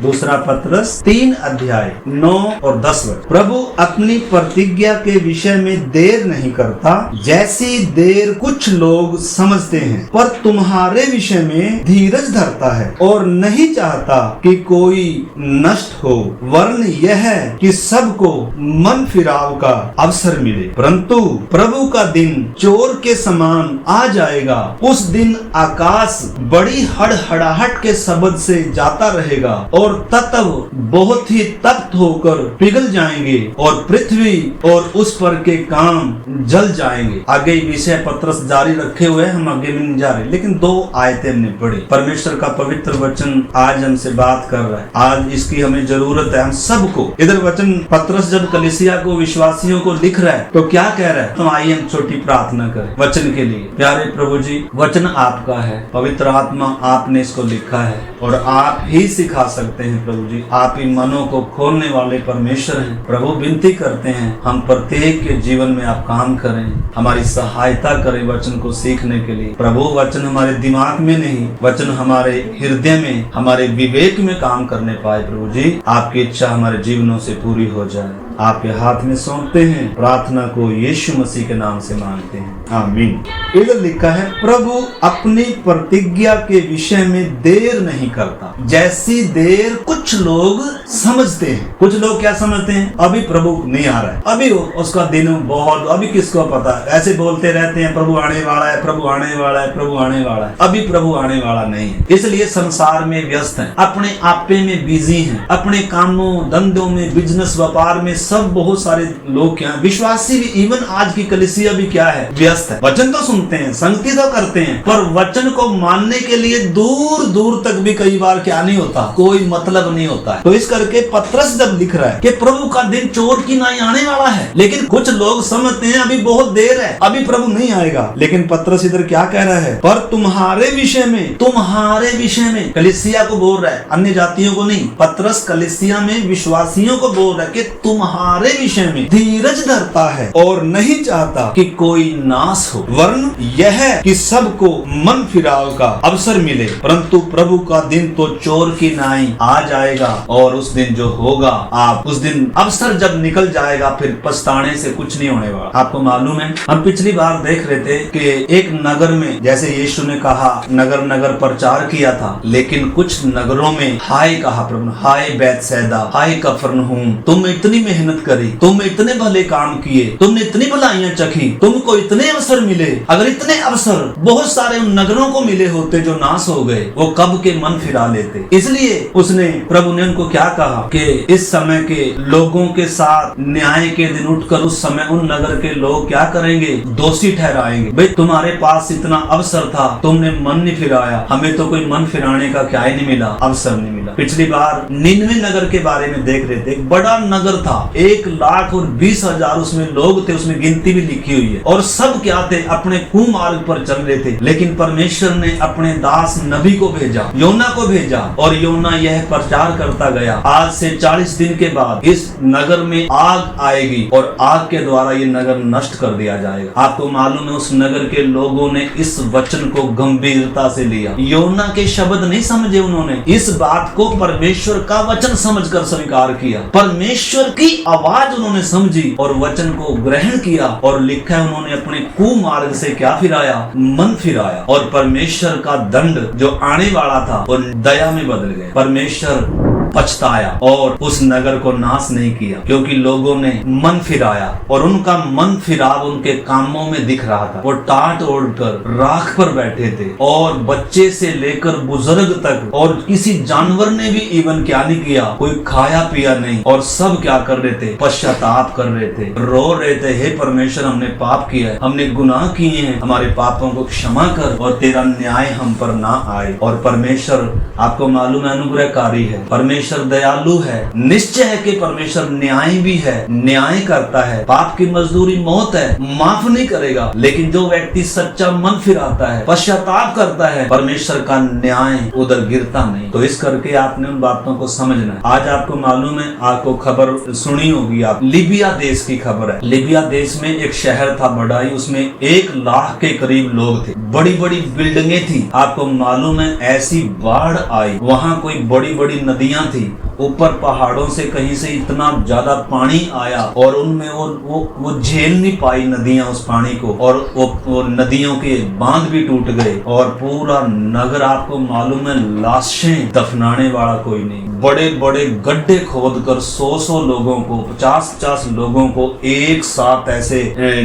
दूसरा पत्रस 3 अध्याय 9 और 10 वर्ष। प्रभु अपनी प्रतिज्ञा के विषय में देर नहीं करता, जैसी देर कुछ लोग समझते हैं, पर तुम्हारे विषय में धीरज धरता है और नहीं चाहता कि कोई नष्ट हो, वरन यह है कि सबको मन फिराव का अवसर मिले। परंतु प्रभु का दिन चोर के समान आ जाएगा। उस दिन आकाश बड़ी हड़हड़ाहट के शब्द से जाता रहेगा और तत्व बहुत ही तप्त होकर पिघल जाएंगे और पृथ्वी और उस पर के काम जल जाएंगे। आगे विषय पत्रस जारी रखे हुए हम आगे भी नहीं जा रहे, लेकिन 2 आयतें हमने पढ़ी। परमेश्वर का पवित्र वचन आज हमसे बात कर रहा है। आज इसकी हमें जरूरत है, हम सबको। इधर वचन पत्रस जब कलीसिया को, विश्वासियों को लिख रहा है तो क्या कह रहा है? तो आइए हम छोटी प्रार्थना करें वचन के लिए। प्यारे प्रभु जी, वचन आपका है, पवित्र आत्मा आपने इसको लिखा है और आप ही सिखा सकते हैं। प्रभु जी, आप इन मनों को खोलने वाले परमेश्वर हैं। प्रभु विनती करते हैं हम प्रत्येक के जीवन में आप काम करें, हमारी सहायता करें वचन को सीखने के लिए। प्रभु वचन हमारे दिमाग में नहीं, वचन हमारे हृदय में, हमारे विवेक में काम करने पाए। प्रभु जी, आपकी इच्छा हमारे जीवनों से पूरी हो जाए। आपके हाथ में सौंपते हैं, प्रार्थना को यीशु मसीह के नाम से मांगते हैं, आमीन। इधर लिखा है, प्रभु अपनी प्रतिज्ञा के विषय में देर नहीं करता, जैसी देर कुछ लोग समझते हैं। कुछ लोग क्या समझते हैं? अभी प्रभु नहीं आ रहा है, अभी उसका दिन बहुत, अभी किसको पता है। ऐसे बोलते रहते हैं, प्रभु आने वाला है, प्रभु आने वाला है, प्रभु आने वाला है। अभी प्रभु आने वाला नहीं है, इसलिए संसार में व्यस्त है, अपने आपे में बिजी है, अपने कामों धंधों में, बिजनेस व्यापार में सब बहुत सारे लोग क्या, विश्वासी भी, इवन आज की कलीसिया भी क्या है, व्यस्त है। वचन तो सुनते हैं, संगति तो करते हैं, पर वचन को मानने के लिए दूर दूर तक भी कई बार क्या नहीं होता, कोई मतलब नहीं होता है। तो इस करके पत्रस जब लिख रहा है कि प्रभु का दिन चोर की नाई आने वाला है, लेकिन कुछ लोग समझते हैं अभी बहुत देर है, अभी प्रभु नहीं आएगा। लेकिन पत्रस इधर क्या कह रहा है? पर तुम्हारे विषय में, तुम्हारे विषय में, कलीसिया को बोल रहा है, अन्य जातियों को नहीं। पत्रस कलीसिया में विश्वासियों को बोल रहा है कि तुम्हारे विषय में धीरज धरता है और नहीं चाहता कि कोई नाश हो, वरन यह है कि सबको मन फिराव का अवसर मिले। परंतु प्रभु का दिन तो चोर की नाई आ जाएगा और उस दिन जो होगा, आप उस दिन अवसर जब निकल जाएगा, फिर पछताने से कुछ नहीं होने वाला। आपको मालूम है, हम पिछली बार देख रहे थे कि एक नगर में, जैसे यीशु ने कहा नगर नगर प्रचार किया था, लेकिन कुछ नगरों में हाय कहा प्रभु, हाय बैतसैदा, हाय कफरनहूम, तुम इतनी मेहनत करी, तुम इतने भले काम किए, तुमने इतनी भलाइयां चखी, तुमको इतने अवसर मिले। अगर इतने अवसर बहुत सारे उन नगरों को मिले होते जो नाश हो गए, वो कब के मन फिरा लेते। इसलिए उसने, प्रभु ने उनको क्या कहा कि इस समय के लोगों के साथ न्याय के दिन उठकर उस समय उन नगर के लोग क्या करेंगे? दोषी ठहराएंगे। भाई तुम्हारे पास इतना अवसर था, तुमने मन नहीं फिराया, हमें तो कोई मन फिराने का क्या ही नहीं मिला, अवसर नहीं मिला। पिछली बार निनवे नगर के बारे में देख रहे थे, एक बड़ा नगर था, 1,20,000 उसमें लोग थे, उसमें गिनती भी लिखी हुई है, और सब क्या थे? अपने कुमार्ग पर चल रहे थे। लेकिन परमेश्वर ने अपने दास नबी को भेजा, योना को भेजा, और योना यह प्रचार करता गया। आज से 40 दिन के बाद इस नगर में आग आएगी और आग के द्वारा ये नगर नष्ट कर दिया जाएगा। आपको मालूम है, उस नगर के लोगों ने इस वचन को गंभीरता से लिया। योना के शब्द नहीं समझे उन्होंने, इस बात को परमेश्वर का वचन समझकर स्वीकार किया, परमेश्वर की आवाज उन्होंने समझी और वचन को ग्रहण किया। और लिखा है, उन्होंने अपने कुमार्ग से क्या फिराया? मन फिराया, और परमेश्वर का दंड जो आने वाला था वो दया में बदल गया। परमेश्वर पछताया और उस नगर को नाश नहीं किया, क्योंकि लोगों ने मन फिराया, और उनका मन फिराव उनके कामों में दिख रहा था। वो टाट ओढ़कर राख पर बैठे थे, और बच्चे से लेकर बुजुर्ग तक, और किसी जानवर ने भी इवन क्या नहीं किया, कोई खाया पिया नहीं, और सब क्या कर रहे थे? पश्चाताप कर रहे थे, रो रहे थे, हे परमेश्वर हमने पाप किया है, हमने गुनाह किए हैं, हमारे पापों को क्षमा कर और तेरा न्याय हम पर ना आए। और परमेश्वर आपको मालूम है अनुग्रहकारी है, परमेश्वर दयालु है। निश्चय है कि परमेश्वर न्याय भी है, न्याय करता है। पाप की मजदूरी मौत है, माफ नहीं करेगा, लेकिन जो व्यक्ति सच्चा मन फिराता है, पश्चाताप करता है, परमेश्वर का न्याय उधर गिरता नहीं। तो इस करके आपने उन बातों को समझना है। आज आपको मालूम है, आपको खबर सुनी होगी, आप लीबिया देश की खबर है। लीबिया देश में एक शहर था बड़ा ही, उसमें 1 लाख के करीब लोग थे, बड़ी बड़ी बिल्डिंगें थी। आपको मालूम है, ऐसी बाढ़ आई, वहां कोई बड़ी बड़ी नदियां थी, ऊपर पहाड़ों से कहीं से इतना ज्यादा पानी आया और उनमें वो झेल नहीं पाई नदियां उस पानी को, और वो नदियों के बांध भी टूट गए और पूरा नगर, आपको मालूम है, लाशें दफनाने वाला कोई नहीं। बड़े बड़े गड्ढे खोद कर 100 लोगों को, 50 लोगों को एक साथ ऐसे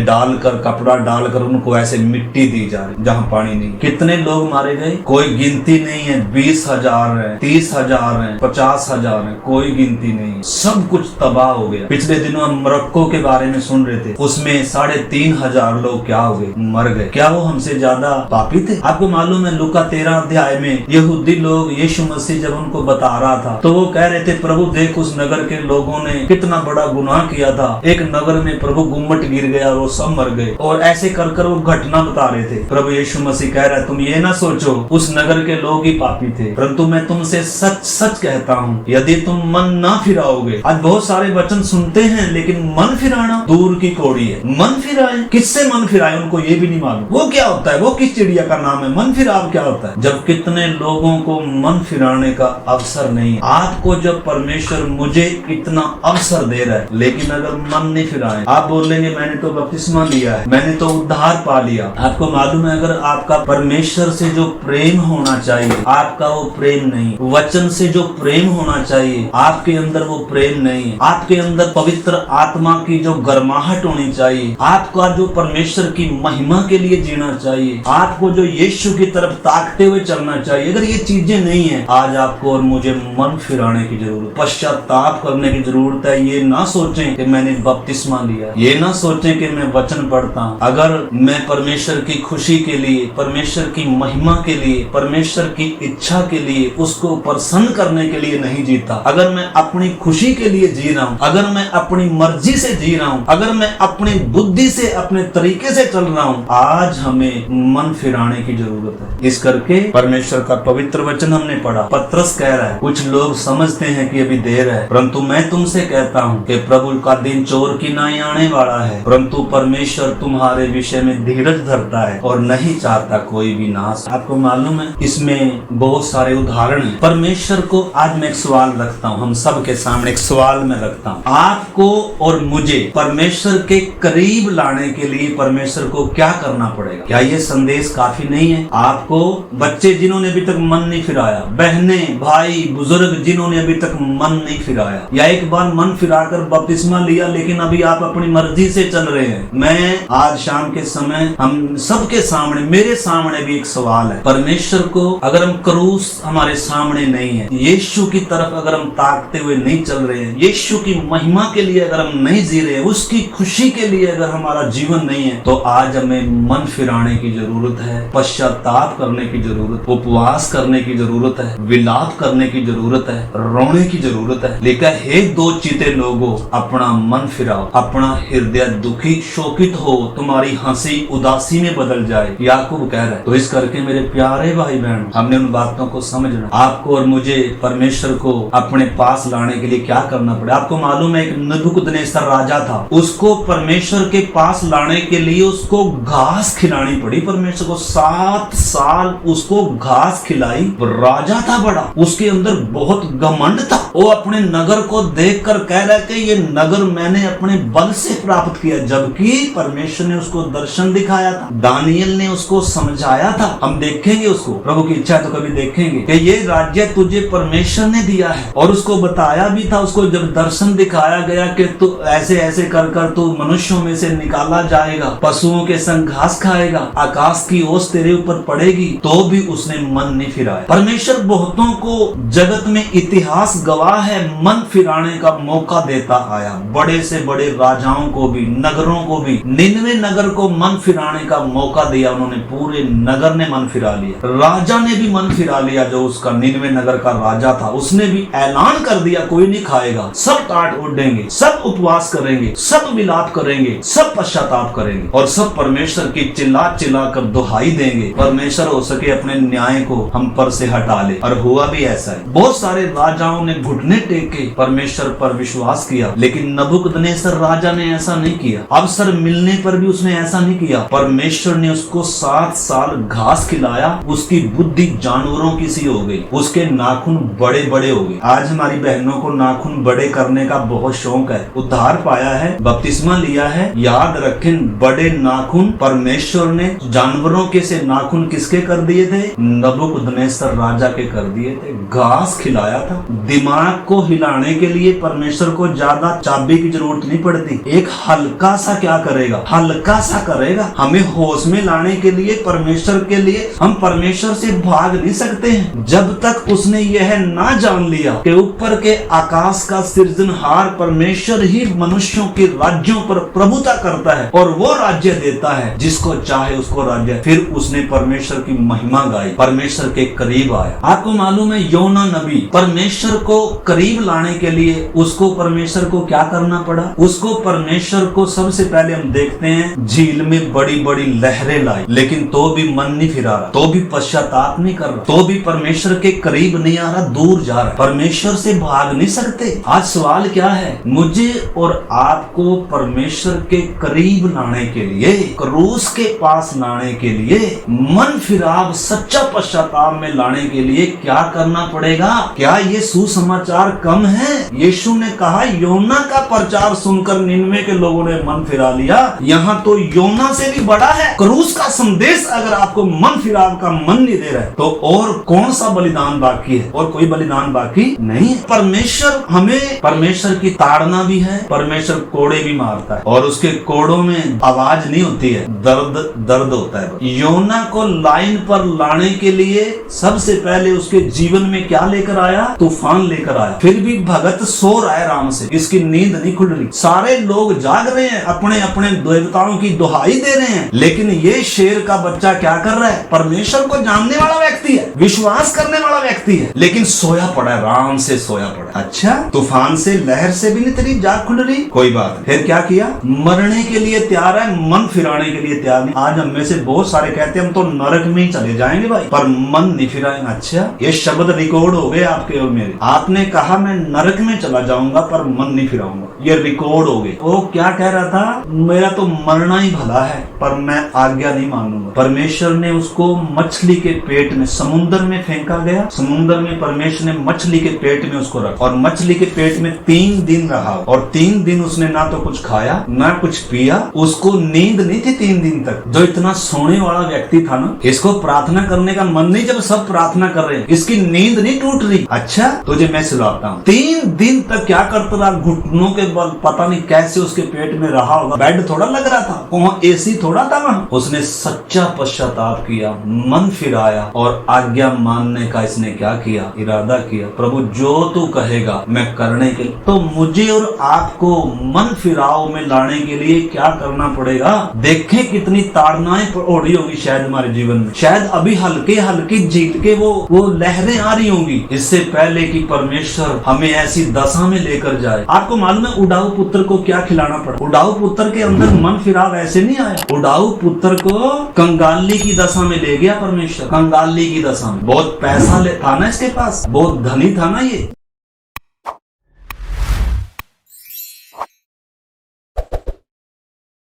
डालकर, कपड़ा डालकर उनको ऐसे मिट्टी दी जा रही जहाँ पानी नहीं। कितने लोग मारे गए कोई गिनती नहीं है, 20,000 है, 30,000 है, 50,000 है, कोई गिनती नहीं। सब कुछ तबाह हो गया। पिछले दिनों हम मोरक्को के बारे में सुन रहे थे, उसमें 3,500 लोग क्या हो गए, मर गए। क्या वो हमसे ज्यादा पापी थे? आपको मालूम है लूका 13 अध्याय में यहूदी लोग यीशु मसीह जब उनको बता रहा था तो वो कह रहे थे, प्रभु देख उस नगर के लोगों ने कितना बड़ा गुनाह किया था, एक नगर में प्रभु गुम्मट गिर गया और वो सब मर गए, और ऐसे कर कर वो घटना बता रहे थे। प्रभु यीशु मसीह कह रहा है, तुम ये ना सोचो उस नगर के लोग ही पापी थे, परंतु मैं तुमसे सच सच कहता हूँ, यदि तुम मन ना फिराओगे। आज बहुत सारे वचन सुनते हैं लेकिन मन फिराना दूर की कौड़ी है। मन फिराए, किससे मन फिराए उनको ये भी नहीं मालूम। वो क्या होता है, वो किस चिड़िया का नाम है, मन फिराव क्या होता है? जब कितने लोगों को मन फिराने का अवसर नहीं। आपको जब परमेश्वर मुझे इतना अवसर दे रहा है, लेकिन अगर मन नहीं फिराए, आप बोलेंगे मैंने तो बपतिस्मा लिया है, मैंने तो उद्धार पा लिया। आपको मालूम है, अगर आपका परमेश्वर से जो प्रेम होना चाहिए, आपका वो प्रेम नहीं, वचन से जो प्रेम होना चाहिए आपके अंदर वो प्रेम नहीं है, आपके अंदर पवित्र आत्मा की जो गर्माहट होनी चाहिए, आपका जो परमेश्वर की महिमा के लिए जीना चाहिए, आपको जो यीशु की तरफ ताकते हुए चलना चाहिए, अगर ये चीजें नहीं है, आज आपको और मुझे मन फिराने की जरूरत, पश्चाताप करने की जरूरत है। ये ना सोचें कि मैंने बपतिस्मा लिया, ये ना सोचें कि मैं वचन पढ़ता हूँ। अगर मैं परमेश्वर की खुशी के लिए, परमेश्वर की महिमा के लिए, परमेश्वर की इच्छा के लिए, उसको प्रसन्न करने के लिए नहीं जीता, अगर मैं अपनी खुशी के लिए जी रहा हूँ, अगर मैं अपनी मर्जी से जी रहा हूँ, अगर मैं अपनी बुद्धि से, अपने तरीके से चल रहा हूँ, आज हमें मन फिराने की जरूरत है। इस करके परमेश्वर का पवित्र वचन हमने पढ़ा, पतरस कह रहा है, कुछ लोग समझते हैं कि अभी देर है, परंतु मैं तुमसे कहता हूँ कि प्रभु का दिन चोर की नाई आने वाला है, परंतु परमेश्वर तुम्हारे विषय में धीरज धरता है और नहीं चाहता कोई भी नाश। आपको मालूम है, इसमें बहुत सारे उदाहरण हैं। परमेश्वर को आज मैं एक सवाल रखता हूँ, हम सब के सामने एक सवाल मैं रखता हूँ, आपको और मुझे परमेश्वर के करीब लाने के लिए परमेश्वर को क्या करना पड़ेगा? क्या ये संदेश काफी नहीं है? आपको बच्चे जिन्होंने अभी तक मन नहीं फिराया, बहने, भाई, बुजुर्ग जिन्होंने अभी तक मन नहीं फिराया, या एक बार मन फिराकर बपतिस्मा लिया लेकिन अभी आप अपनी मर्जी से चल रहे हैं, मैं आज शाम के समय हम सबके सामने, मेरे सामने भी एक सवाल है। परमेश्वर को अगर हम क्रूस हमारे सामने नहीं है, यीशु की तरफ अगर हम ताकते हुए नहीं चल रहे हैं, यीशु की महिमा के लिए अगर हम नहीं जी रहे हैं, उसकी खुशी के लिए अगर हमारा जीवन नहीं है, तो आज हमें मन फिराने की जरूरत है, पश्चाताप करने की जरूरत, उपवास करने की जरूरत है, विलाप करने की जरूरत है, रोने की जरूरत है। लेकिन हे दो चीते लोगों, अपना मन फिराओ, अपना हृदय दुखी शोकित हो, तुम्हारी हंसी उदासी में बदल जाए, याकूब कह रहा है। तो इस करके मेरे प्यारे भाई बहन, हमने उन बातों को समझना। आपको और मुझे परमेश्वर को अपने पास लाने के लिए क्या करना पड़े? आपको मालूम है, एक नबूकदनेस्सर राजा था, उसको परमेश्वर के पास लाने के लिए उसको घास खिलानी पड़ी। परमेश्वर को 7 साल उसको घास खिलाई। राजा था बड़ा, उसके अंदर बहुत घमंड था। वो अपने नगर को देखकर कह रहा है कि ये नगर मैंने अपने बल से प्राप्त किया, जबकि परमेश्वर ने उसको दर्शन दिखाया था, दानियल ने उसको समझाया था। हम देखेंगे उसको, प्रभु की इच्छा तो कभी देखेंगे कि ये राज्य तुझे परमेश्वर ने दिया है, और उसको बताया भी था। उसको जब दर्शन दिखाया गया कि तू ऐसे ऐसे कर कर तू मनुष्यों में से निकाला जाएगा, पशुओं के संग घास खाएगा, आकाश की ओस तेरे ऊपर पड़ेगी, तो भी उसने मन नहीं फिराया। परमेश्वर बहुतों को, जगत में इतिहास गवाह है, मन फिराने का मौका देता आया। बड़े से बड़े राजाओं को भी, नगरों को भी, 99 नगर को मन फिराने का मौका दिया, उन्होंने पूरे नगर ने मन फिरा लिया। राजा ने भी मन फिरा लिया, जो उसका 99 नगर का राजा था, उसने भी ऐलान कर दिया कोई नहीं खाएगा, सब टाट उड़ेंगे, सब उपवास करेंगे, सब विलाप करेंगे, सब पश्चाताप करेंगे, और सब परमेश्वर की चिल्ला चिल्ला कर दुहाई देंगे, परमेश्वर हो सके अपने न्याय को हम पर से हटा ले। और हुआ भी ऐसा है। बहुत सारे राजाओं ने घुटने टेके परमेश्वर पर विश्वास किया, लेकिन नबूकदनेस्सर राजा ने ऐसा नहीं किया। अवसर मिलने पर भी उसने ऐसा नहीं किया। परमेश्वर ने उसको 7 साल घास खिलाया, उसकी बुद्धि जानवरों की सी हो गई, उसके नाखून बड़े बड़े हो गए। आज हमारी बहनों को नाखून बड़े करने का बहुत शौक है। उद्धार पाया है, बपतिस्मा लिया है। याद रखें, बड़े नाखून परमेश्वर ने जानवरों के से नाखून किसके कर दिए थे? नबूकदनेस्सर राजा के कर दिए थे। घास खिलाया था। दिमाग को हिलाने के लिए परमेश्वर को ज्यादा चाबी की जरूरत नहीं पड़ती। एक हल्का सा क्या करेगा? हल्का सा करेगा। हमें होश में लाने के लिए, परमेश्वर के लिए हम परमेश्वर से भाग नहीं सकते हैं जब तक उसने यह ना जान लिया कि ऊपर के आकाश का सृजनहार परमेश्वर ही मनुष्यों के राज्यों पर प्रभुता करता है और वो राज्य देता है जिसको चाहे उसको राज्य। फिर उसने परमेश्वर की महिमा गाई, परमेश्वर के करीब आया। आपको मालूम है, योना नबी परमेश्वर को करीब लाने के लिए उसको परमेश्वर को क्या करना पड़ा? उसको परमेश्वर को सबसे पहले हम देखते हैं झील में बड़ी बड़ी लहरें लाई, लेकिन तो भी मन नहीं फिरा रहा, तो भी पश्चाताप नहीं कर रहा, तो भी परमेश्वर के करीब नहीं आ रहा, दूर जा रहा। परमेश्वर से भाग नहीं सकते। आज सवाल क्या है? मुझे और आपको परमेश्वर के करीब लाने के लिए, क्रूस के पास लाने के लिए, मन फिराव सच्चा पश्चाताप में लाने के लिए क्या करना पड़ेगा? क्या ये सुसमाचार कम है? यीशु ने कहा, योना का प्रचार सुनकर निनवे के लोगों ने मन फिरा लिया। यहाँ तो योना से भी बड़ा है। क्रूस का संदेश अगर आपको मन फिराव का मन नहीं दे रहा है, तो और कौन सा बलिदान बाकी है? और कोई बलिदान बाकी नहीं है। परमेश्वर हमें, परमेश्वर की ताड़ना भी है, परमेश्वर कोड़े भी मारता है और उसके कोड़ों में आवाज नहीं होती है, दर्द होता है। योना को लाइन पर लाने के लिए सबसे पहले उसके जीवन में क्या लेकर आया? तूफान लेकर आया। फिर भी भगत सो रहा है आराम से, इसकी नींद नहीं खुल रही। सारे लोग जाग रहे हैं, अपने अपने देवताओं की दुहाई दे रहे हैं, लेकिन ये शेर का बच्चा क्या कर रहा है? परमेश्वर को जानने वाला व्यक्ति है, विश्वास करने वाला व्यक्ति है, लेकिन सोया पड़ा है, आराम से सोया पड़ा। अच्छा, तूफान से, लहर से भी नहीं तेरी जाग खुल रही, कोई बात। फिर क्या किया? मरने के लिए तैयार है, मन फिराने के लिए तैयार नहीं। आज हम में से बहुत सारे कहते हैं हम तो नरक में ही चले जाएंगे भाई, पर मन नहीं फिराएंगे। अच्छा, ये शब्द रिकॉर्ड हो गए आपके और मेरे। आपने कहा मैं नरक में चला जाऊंगा पर मन नहीं फिराऊंगा, ये रिकॉर्ड हो गए। वो क्या कह रहा था? मेरा तो मरना ही भला है पर मैं आज्ञा नहीं मानूंगा। परमेश्वर ने उसको मछली के पेट में, समुद्र में फेंका गया। समुद्र में परमेश्वर ने मछली के पेट में उसको रखा और मछली के पेट में 3 दिन रहा और 3 दिन उसने ना तो कुछ खाया ना कुछ पिया। उसको नींद नहीं थी 3 दिन तक। जो इतना सोने वाला व्यक्ति था ना, इसको प्रार्थना करने का मन नहीं, जब सब प्रार्थना कर रहे हैं, इसकी नींद नहीं टूट रही। अच्छा, तुझे मैं सुनाता हूँ। 3 दिन तक क्या करता रहा? घुटनों के बल, पता नहीं कैसे उसके पेट में रहा होगा। बेड थोड़ा लग रहा था, वहाँ एसी थोड़ा था वहाँ। उसने सच्चा पश्चाताप किया, मन फिराया और आज्ञा मानने का इसने क्या किया? इरादा किया, प्रभु जो तू कहेगा मैं करने के लिए। तो मुझे और आपको मन फिराव में लाने के लिए क्या करना पड़ेगा? देखें कितनी ताड़नाएं हो रही होगी शायद हमारे जीवन में। शायद अभी हल्के हल्के झील के वो लहरें आ रही होंगी, इससे पहले कि परमेश्वर हमें ऐसी दशा में लेकर जाए। आपको मालूम है उडाऊ पुत्र को क्या खिलाना पड़ा? उडाऊ पुत्र के अंदर मन फिराव ऐसे नहीं आया। उडाऊ पुत्र को कंगाली की दशा में ले गया परमेश्वर। कंगाली की दशा में। बहुत पैसा था ना इसके पास, बहुत धनी था ना ये,